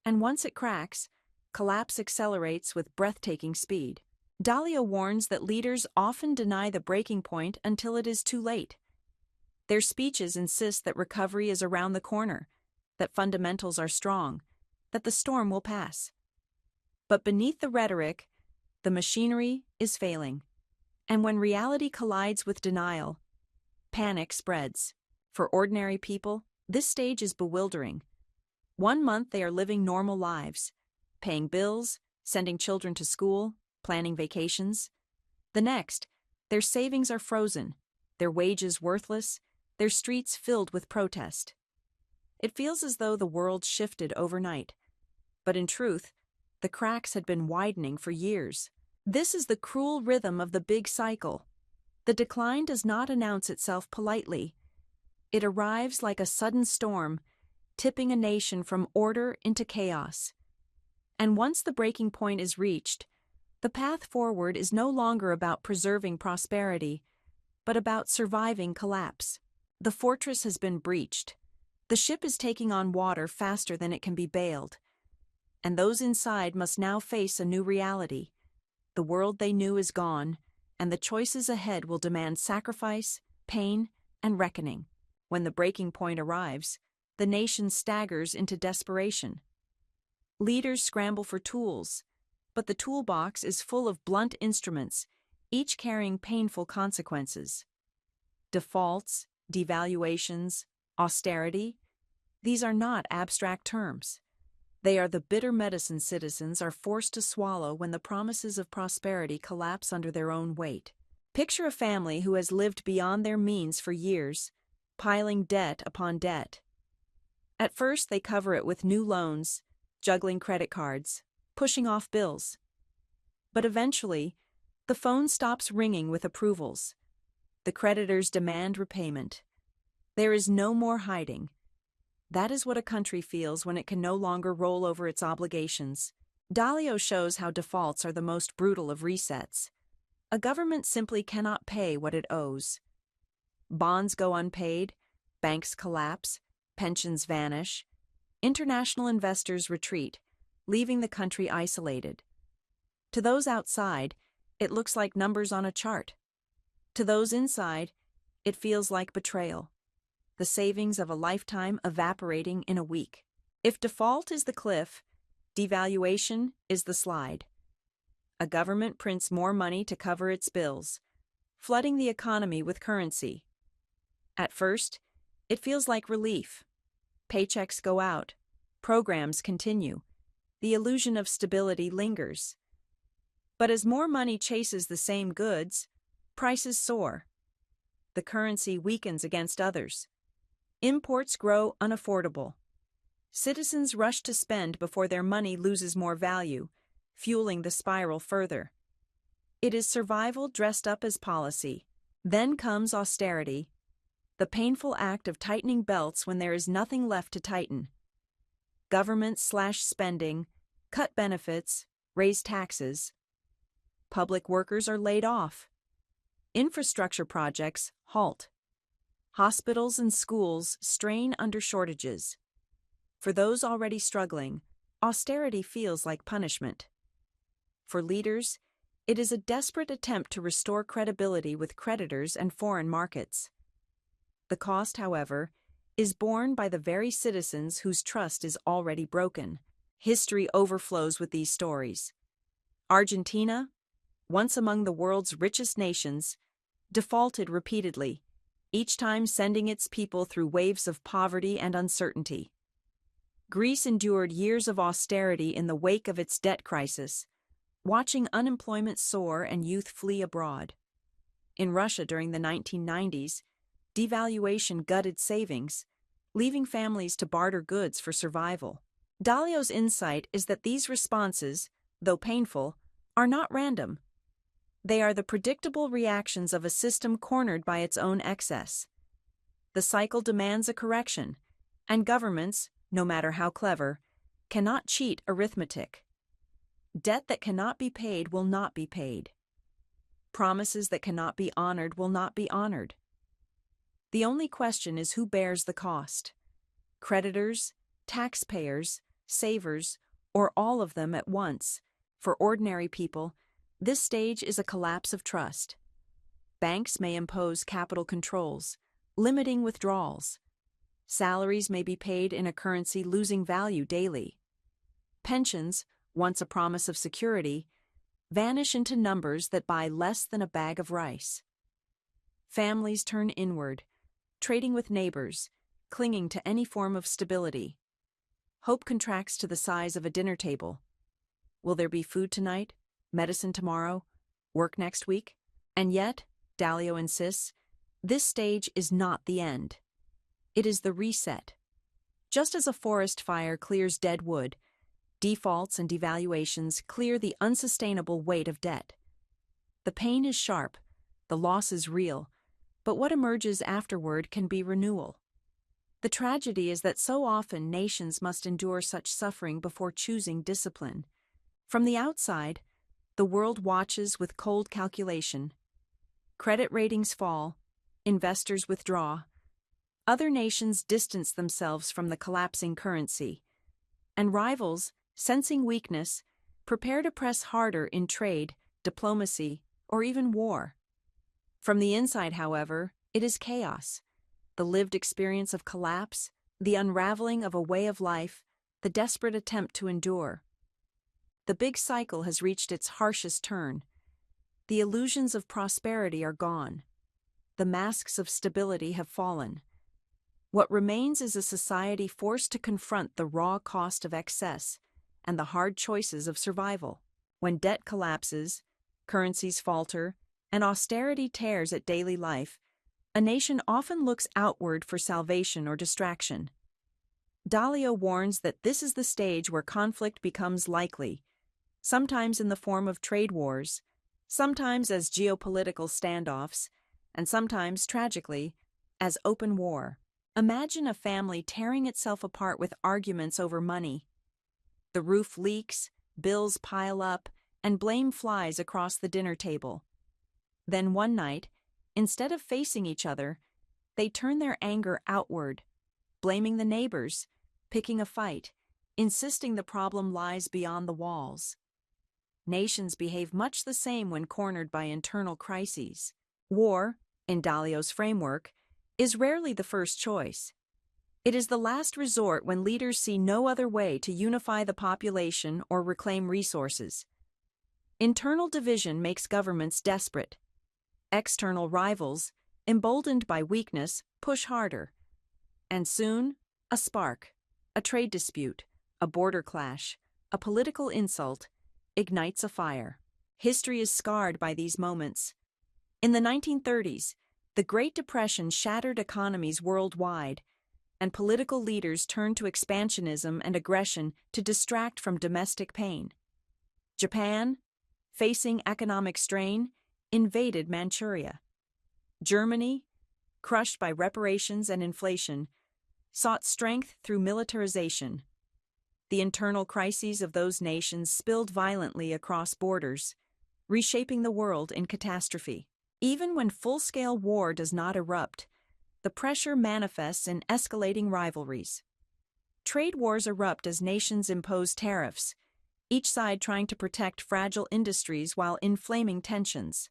and once it cracks, collapse accelerates with breathtaking speed. Dalio warns that leaders often deny the breaking point until it is too late. Their speeches insist that recovery is around the corner, that fundamentals are strong, that the storm will pass. But beneath the rhetoric, the machinery is failing. And when reality collides with denial, panic spreads. For ordinary people, this stage is bewildering. 1 month they are living normal lives, paying bills, sending children to school, planning vacations. The next, their savings are frozen, their wages worthless, their streets filled with protest. It feels as though the world shifted overnight. But in truth, the cracks had been widening for years. This is the cruel rhythm of the big cycle. The decline does not announce itself politely. It arrives like a sudden storm, tipping a nation from order into chaos. And once the breaking point is reached, the path forward is no longer about preserving prosperity, but about surviving collapse. The fortress has been breached. The ship is taking on water faster than it can be bailed. And those inside must now face a new reality. The world they knew is gone, and the choices ahead will demand sacrifice, pain, and reckoning. When the breaking point arrives, the nation staggers into desperation. Leaders scramble for tools, but the toolbox is full of blunt instruments, each carrying painful consequences. Defaults, devaluations, austerity, these are not abstract terms. They are the bitter medicine citizens are forced to swallow when the promises of prosperity collapse under their own weight. Picture a family who has lived beyond their means for years, piling debt upon debt. At first, they cover it with new loans, juggling credit cards, pushing off bills. But eventually, the phone stops ringing with approvals. The creditors demand repayment. There is no more hiding. That is what a country feels when it can no longer roll over its obligations. Dalio shows how defaults are the most brutal of resets. A government simply cannot pay what it owes. Bonds go unpaid, banks collapse, pensions vanish. International investors retreat, leaving the country isolated. To those outside, it looks like numbers on a chart. To those inside, it feels like betrayal. The savings of a lifetime evaporating in a week. If default is the cliff, Devaluation is the slide. A government prints more money to cover its bills, flooding the economy with currency. At first, it feels like relief. Paychecks go out, programs continue, the illusion of stability lingers. But as more money chases the same goods, prices soar. The currency weakens against others. Imports grow unaffordable. Citizens rush to spend before their money loses more value, fueling the spiral further. It is survival dressed up as policy. Then comes austerity, the painful act of tightening belts when there is nothing left to tighten. Governments slash spending, cut benefits, raise taxes. Public workers are laid off. Infrastructure projects halt. Hospitals and schools strain under shortages. For those already struggling, austerity feels like punishment. For leaders, it is a desperate attempt to restore credibility with creditors and foreign markets. The cost, however, is borne by the very citizens whose trust is already broken. History overflows with these stories. Argentina, once among the world's richest nations, defaulted repeatedly, each time sending its people through waves of poverty and uncertainty. Greece endured years of austerity in the wake of its debt crisis, watching unemployment soar and youth flee abroad. In Russia during the 1990s, devaluation gutted savings, leaving families to barter goods for survival. Dalio's insight is that these responses, though painful, are not random. They are the predictable reactions of a system cornered by its own excess. The cycle demands a correction, and governments, no matter how clever, cannot cheat arithmetic. Debt that cannot be paid will not be paid. Promises that cannot be honored will not be honored. The only question is who bears the cost: creditors, taxpayers, savers, or all of them at once. For ordinary people, this stage is a collapse of trust. Banks may impose capital controls, limiting withdrawals. Salaries may be paid in a currency losing value daily. Pensions, once a promise of security, vanish into numbers that buy less than a bag of rice. Families turn inward, trading with neighbors, clinging to any form of stability. Hope contracts to the size of a dinner table. Will there be food tonight, medicine tomorrow, work next week? And yet, Dalio insists, this stage is not the end. It is the reset. Just as a forest fire clears dead wood, defaults and devaluations clear the unsustainable weight of debt. The pain is sharp, the loss is real, but what emerges afterward can be renewal. The tragedy is that so often nations must endure such suffering before choosing discipline. From the outside, the world watches with cold calculation. Credit ratings fall, investors withdraw. Other nations distance themselves from the collapsing currency, and rivals, sensing weakness, prepare to press harder in trade, diplomacy, or even war. From the inside, however, it is chaos. The lived experience of collapse, the unraveling of a way of life, the desperate attempt to endure. The big cycle has reached its harshest turn. The illusions of prosperity are gone. The masks of stability have fallen. What remains is a society forced to confront the raw cost of excess and the hard choices of survival. When debt collapses, currencies falter, and austerity tears at daily life, a nation often looks outward for salvation or distraction. Dalio warns that this is the stage where conflict becomes likely, sometimes in the form of trade wars, sometimes as geopolitical standoffs, and sometimes, tragically, as open war. Imagine a family tearing itself apart with arguments over money. The roof leaks, bills pile up, and blame flies across the dinner table. Then one night, instead of facing each other, they turn their anger outward, blaming the neighbors, picking a fight, insisting the problem lies beyond the walls. Nations behave much the same when cornered by internal crises. War, in Dalio's framework, is rarely the first choice. It is the last resort when leaders see no other way to unify the population or reclaim resources. Internal division makes governments desperate. External rivals, emboldened by weakness, push harder. And soon, a spark, a trade dispute, a border clash, a political insult, ignites a fire. History is scarred by these moments. In the 1930s, the Great Depression shattered economies worldwide, and political leaders turned to expansionism and aggression to distract from domestic pain. Japan, facing economic strain, invaded Manchuria. Germany, crushed by reparations and inflation, sought strength through militarization. The internal crises of those nations spilled violently across borders, reshaping the world in catastrophe. Even when full-scale war does not erupt, the pressure manifests in escalating rivalries. Trade wars erupt as nations impose tariffs, each side trying to protect fragile industries while inflaming tensions.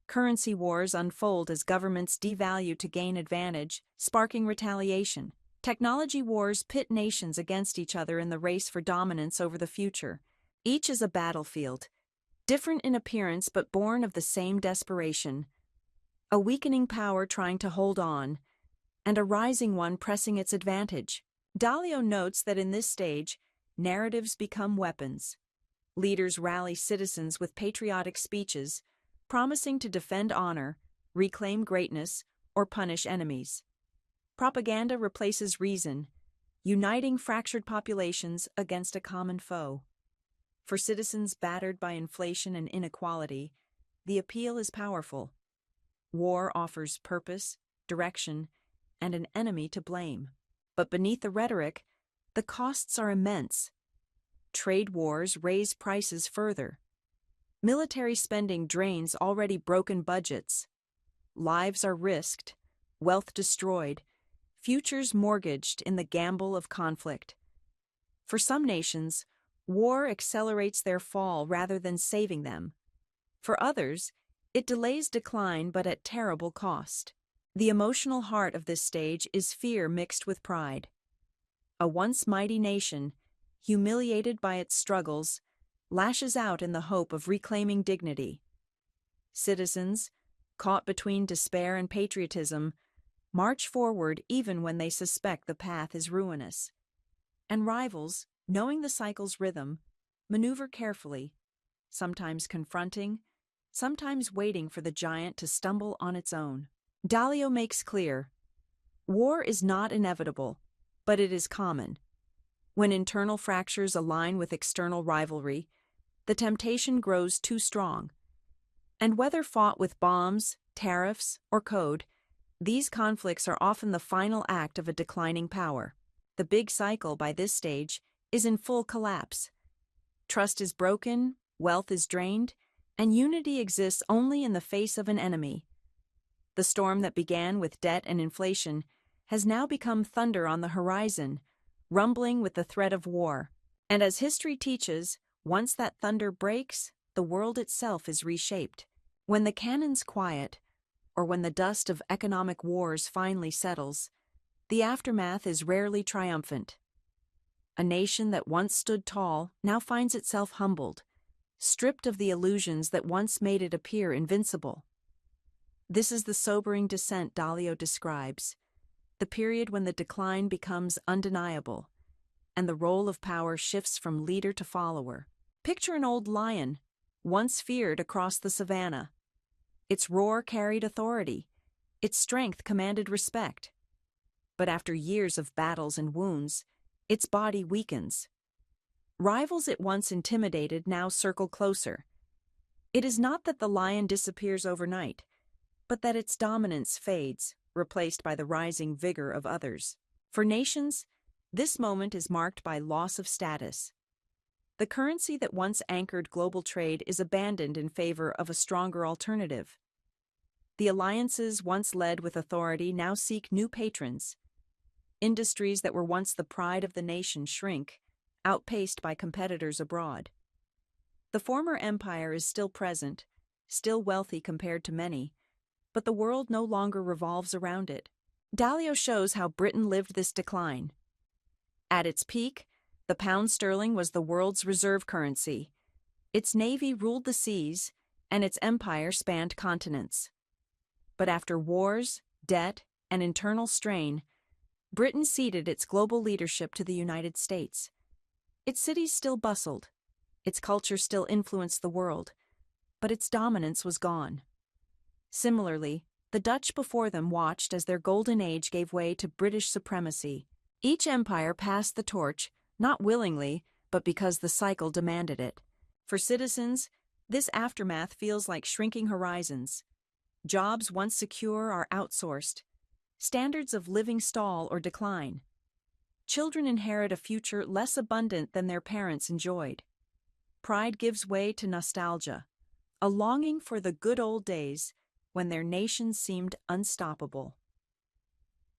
Currency wars unfold as governments devalue to gain advantage, sparking retaliation. Technology wars pit nations against each other in the race for dominance over the future. Each is a battlefield, different in appearance but born of the same desperation. A weakening power trying to hold on, and a rising one pressing its advantage. Dalio notes that in this stage, narratives become weapons. Leaders rally citizens with patriotic speeches, promising to defend honor, reclaim greatness, or punish enemies. Propaganda replaces reason, uniting fractured populations against a common foe. For citizens battered by inflation and inequality, the appeal is powerful. War offers purpose, direction, and an enemy to blame. But beneath the rhetoric, the costs are immense. Trade wars raise prices further. Military spending drains already broken budgets. Lives are risked, wealth destroyed, futures mortgaged in the gamble of conflict. For some nations, war accelerates their fall rather than saving them. For others, it delays decline but at terrible cost. The emotional heart of this stage is fear mixed with pride. A once mighty nation, humiliated by its struggles, lashes out in the hope of reclaiming dignity. Citizens, caught between despair and patriotism, march forward even when they suspect the path is ruinous. And rivals, knowing the cycle's rhythm, maneuver carefully, sometimes confronting, sometimes waiting for the giant to stumble on its own. Dalio makes clear, war is not inevitable, but it is common. When internal fractures align with external rivalry, the temptation grows too strong. And whether fought with bombs, tariffs, or code, these conflicts are often the final act of a declining power. The big cycle by this stage is in full collapse. Trust is broken, wealth is drained, and unity exists only in the face of an enemy. The storm that began with debt and inflation has now become thunder on the horizon, rumbling with the threat of war. And as history teaches, once that thunder breaks, the world itself is reshaped. When the cannons quiet, or when the dust of economic wars finally settles, the aftermath is rarely triumphant. A nation that once stood tall now finds itself humbled, stripped of the illusions that once made it appear invincible. This is the sobering descent Dalio describes, the period when the decline becomes undeniable, and the role of power shifts from leader to follower. Picture an old lion, once feared across the savannah. Its roar carried authority, its strength commanded respect. But after years of battles and wounds, its body weakens. Rivals it once intimidated now circle closer. It is not that the lion disappears overnight, but that its dominance fades, replaced by the rising vigor of others. For nations, this moment is marked by loss of status. The currency that once anchored global trade is abandoned in favor of a stronger alternative. The alliances once led with authority now seek new patrons. Industries that were once the pride of the nation shrink, outpaced by competitors abroad. The former empire is still present, still wealthy compared to many, but the world no longer revolves around it. Dalio shows how Britain lived this decline. At its peak, the pound sterling was the world's reserve currency. Its navy ruled the seas, and its empire spanned continents. But after wars, debt, and internal strain, Britain ceded its global leadership to the United States. Its cities still bustled, its culture still influenced the world, but its dominance was gone. Similarly, the Dutch before them watched as their golden age gave way to British supremacy. Each empire passed the torch, not willingly, but because the cycle demanded it. For citizens, this aftermath feels like shrinking horizons. Jobs once secure are outsourced. Standards of living stall or decline. Children inherit a future less abundant than their parents enjoyed. Pride gives way to nostalgia, a longing for the good old days when their nation seemed unstoppable.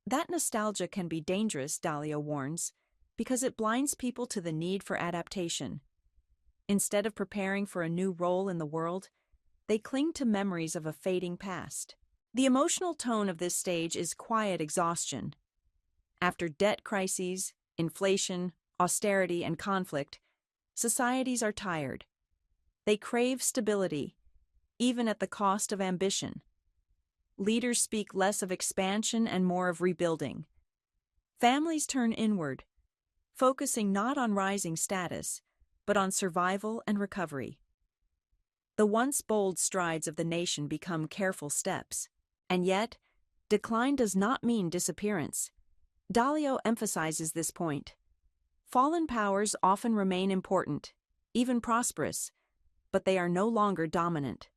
That nostalgia can be dangerous, Dalio warns, because it blinds people to the need for adaptation. Instead of preparing for a new role in the world, they cling to memories of a fading past. The emotional tone of this stage is quiet exhaustion. After debt crises, inflation, austerity, and conflict, societies are tired. They crave stability, even at the cost of ambition. Leaders speak less of expansion and more of rebuilding. Families turn inward, focusing not on rising status, but on survival and recovery. The once bold strides of the nation become careful steps. And yet, decline does not mean disappearance. Dalio emphasizes this point. Fallen powers often remain important, even prosperous, but they are no longer dominant.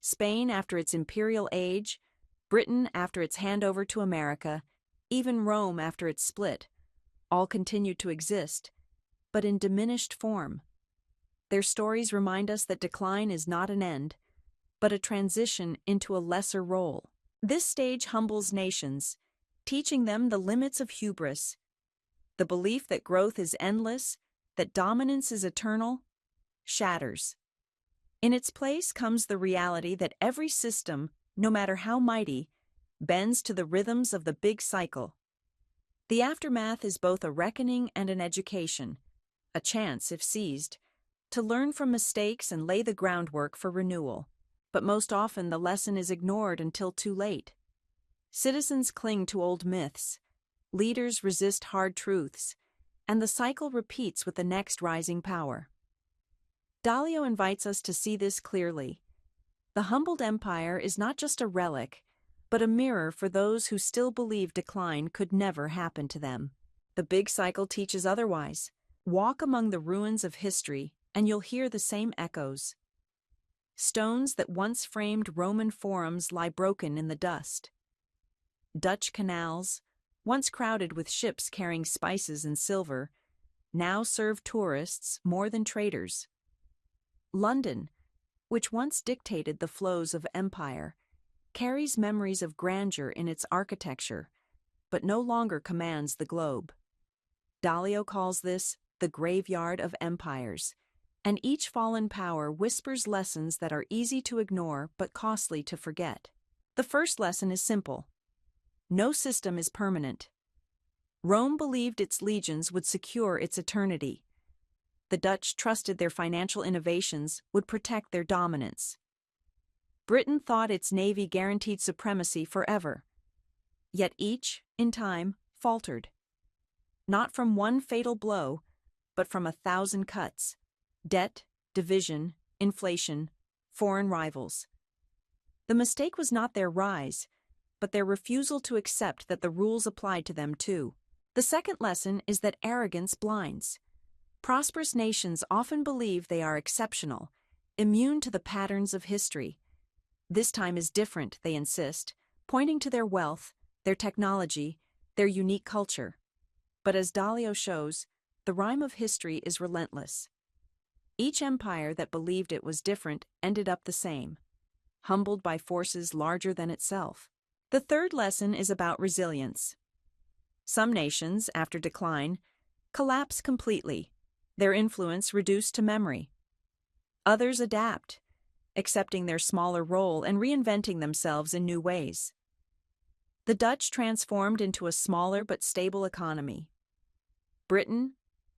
Spain after its imperial age, Britain after its handover to America, even Rome after its split, all continued to exist, but in diminished form. Their stories remind us that decline is not an end, but a transition into a lesser role. This stage humbles nations, teaching them the limits of hubris. The belief that growth is endless, that dominance is eternal, shatters. In its place comes the reality that every system, no matter how mighty, bends to the rhythms of the big cycle. The aftermath is both a reckoning and an education, a chance, if seized, to learn from mistakes and lay the groundwork for renewal. But most often the lesson is ignored until too late. Citizens cling to old myths, leaders resist hard truths, and the cycle repeats with the next rising power. Dalio invites us to see this clearly. The humbled empire is not just a relic, but a mirror for those who still believe decline could never happen to them. The big cycle teaches otherwise. Walk among the ruins of history, and you'll hear the same echoes. Stones that once framed Roman forums lie broken in the dust. Dutch canals, once crowded with ships carrying spices and silver, now serve tourists more than traders. London, which once dictated the flows of empire, carries memories of grandeur in its architecture, but no longer commands the globe. Dalio calls this the graveyard of empires, and each fallen power whispers lessons that are easy to ignore but costly to forget. The first lesson is simple. No system is permanent. Rome believed its legions would secure its eternity. The Dutch trusted their financial innovations would protect their dominance. Britain thought its navy guaranteed supremacy forever. Yet each, in time, faltered. Not from one fatal blow, but from 1,000 cuts. Debt, division, inflation, foreign rivals. The mistake was not their rise, but their refusal to accept that the rules applied to them too. The second lesson is that arrogance blinds. Prosperous nations often believe they are exceptional, immune to the patterns of history. This time is different, they insist, pointing to their wealth, their technology, their unique culture. But as Dalio shows, the rhyme of history is relentless. Each empire that believed it was different ended up the same, humbled by forces larger than itself. The third lesson is about resilience. Some nations, after decline, collapse completely, their influence reduced to memory. Others adapt, accepting their smaller role and reinventing themselves in new ways. The Dutch transformed into a smaller but stable economy. Britain,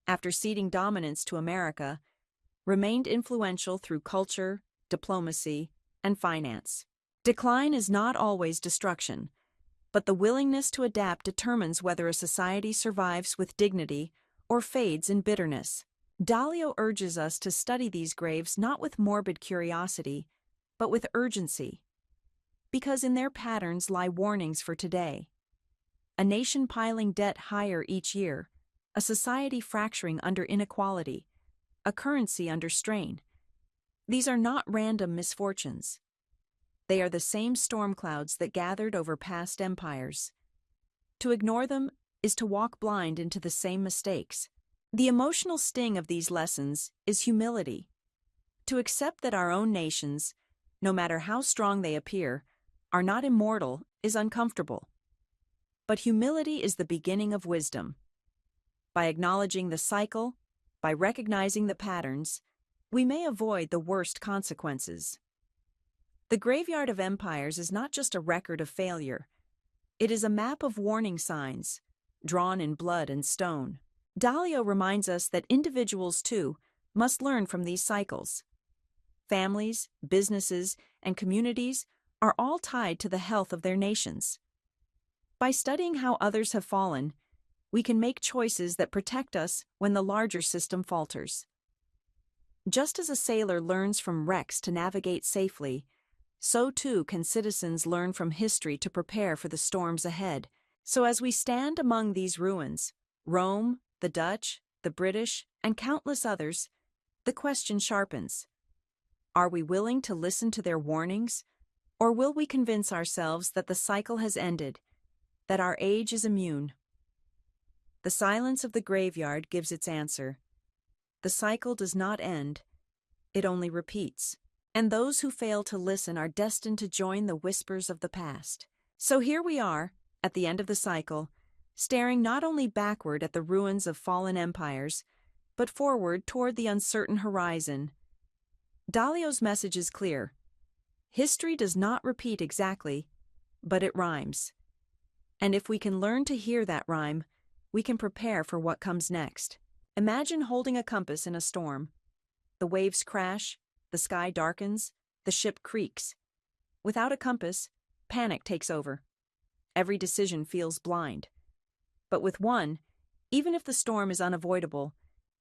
after ceding dominance to America, remained influential through culture, diplomacy, and finance. Decline is not always destruction, but the willingness to adapt determines whether a society survives with dignity or fades in bitterness. Dalio urges us to study these graves not with morbid curiosity, but with urgency, because in their patterns lie warnings for today. A nation piling debt higher each year, a society fracturing under inequality, a currency under strain. These are not random misfortunes. They are the same storm clouds that gathered over past empires. To ignore them is to walk blind into the same mistakes. The emotional sting of these lessons is humility. To accept that our own nations, no matter how strong they appear, are not immortal is uncomfortable. But humility is the beginning of wisdom. By acknowledging the cycle, by recognizing the patterns, we may avoid the worst consequences. The graveyard of empires is not just a record of failure. It is a map of warning signs, drawn in blood and stone. Dalio reminds us that individuals, too, must learn from these cycles. Families, businesses, and communities are all tied to the health of their nations. By studying how others have fallen, we can make choices that protect us when the larger system falters. Just as a sailor learns from wrecks to navigate safely, so too can citizens learn from history to prepare for the storms ahead. So as we stand among these ruins, Rome, the Dutch, the British, and countless others, the question sharpens. Are we willing to listen to their warnings, or will we convince ourselves that the cycle has ended, that our age is immune? The silence of the graveyard gives its answer. The cycle does not end, it only repeats. And those who fail to listen are destined to join the whispers of the past. So here we are, at the end of the cycle, staring not only backward at the ruins of fallen empires, but forward toward the uncertain horizon. Dalio's message is clear. History does not repeat exactly, but it rhymes. And if we can learn to hear that rhyme, we can prepare for what comes next. Imagine holding a compass in a storm. The waves crash, the sky darkens, the ship creaks. Without a compass, panic takes over. Every decision feels blind. But with one, even if the storm is unavoidable,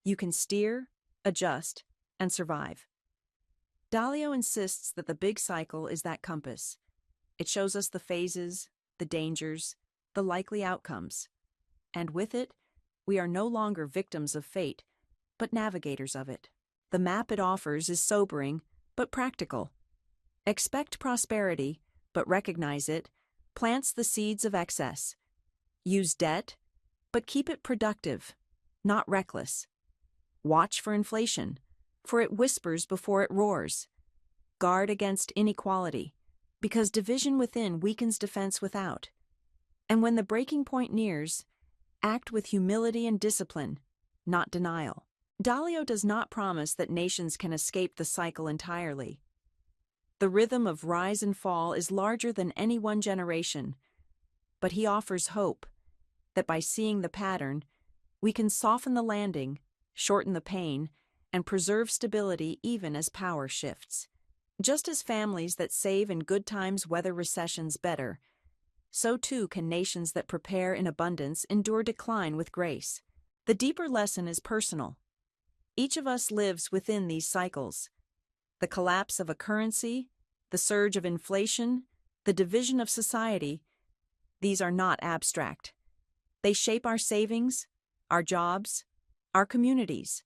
you can steer, adjust, and survive. Dalio insists that the big cycle is that compass. It shows us the phases, the dangers, the likely outcomes. And with it, we are no longer victims of fate, but navigators of it. The map it offers is sobering, but practical. Expect prosperity, but recognize it, plants the seeds of excess. Use debt, but keep it productive, not reckless. Watch for inflation, for it whispers before it roars. Guard against inequality, because division within weakens defense without. And when the breaking point nears, act with humility and discipline, not denial. Dalio does not promise that nations can escape the cycle entirely. The rhythm of rise and fall is larger than any one generation, but he offers hope that by seeing the pattern, we can soften the landing, shorten the pain, and preserve stability even as power shifts. Just as families that save in good times weather recessions better, so too can nations that prepare in abundance endure decline with grace. The deeper lesson is personal. Each of us lives within these cycles. The collapse of a currency, the surge of inflation, the division of society, these are not abstract. They shape our savings, our jobs, our communities.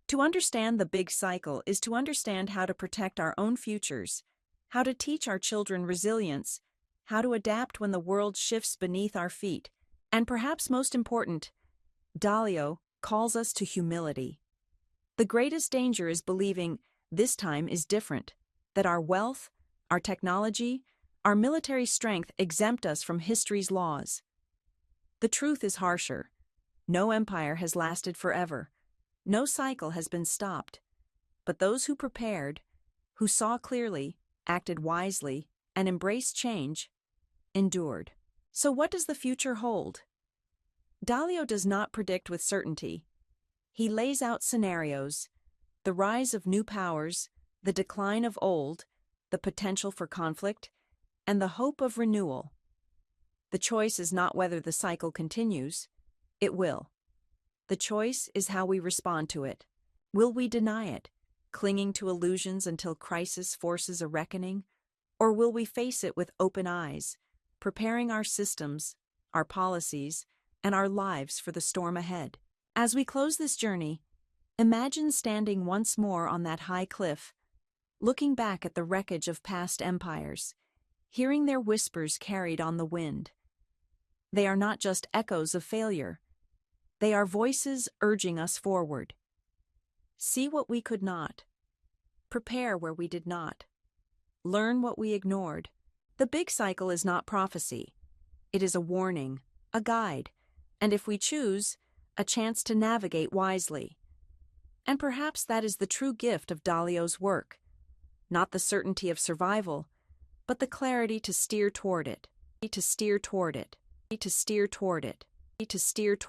To understand the big cycle is to understand how to protect our own futures, how to teach our children resilience, how to adapt when the world shifts beneath our feet, and perhaps most important, Dalio calls us to humility. The greatest danger is believing this time is different, that our wealth, our technology, our military strength exempt us from history's laws. The truth is harsher. No empire has lasted forever. No cycle has been stopped. But those who prepared, who saw clearly, acted wisely, and embraced change, endured. So what does the future hold? Dalio does not predict with certainty. He lays out scenarios: the rise of new powers, the decline of old, the potential for conflict, and the hope of renewal. The choice is not whether the cycle continues. It will. The choice is how we respond to it. Will we deny it, clinging to illusions until crisis forces a reckoning? Or will we face it with open eyes, preparing our systems, our policies, and our lives for the storm ahead? As we close this journey, imagine standing once more on that high cliff, looking back at the wreckage of past empires, hearing their whispers carried on the wind. They are not just echoes of failure. They are voices urging us forward. See what we could not. Prepare where we did not. Learn what we ignored. The big cycle is not prophecy. It is a warning, a guide, and if we choose, a chance to navigate wisely. And perhaps that is the true gift of Dalio's work. Not the certainty of survival, but the clarity to steer toward it. To steer toward it. To steer toward it. To steer toward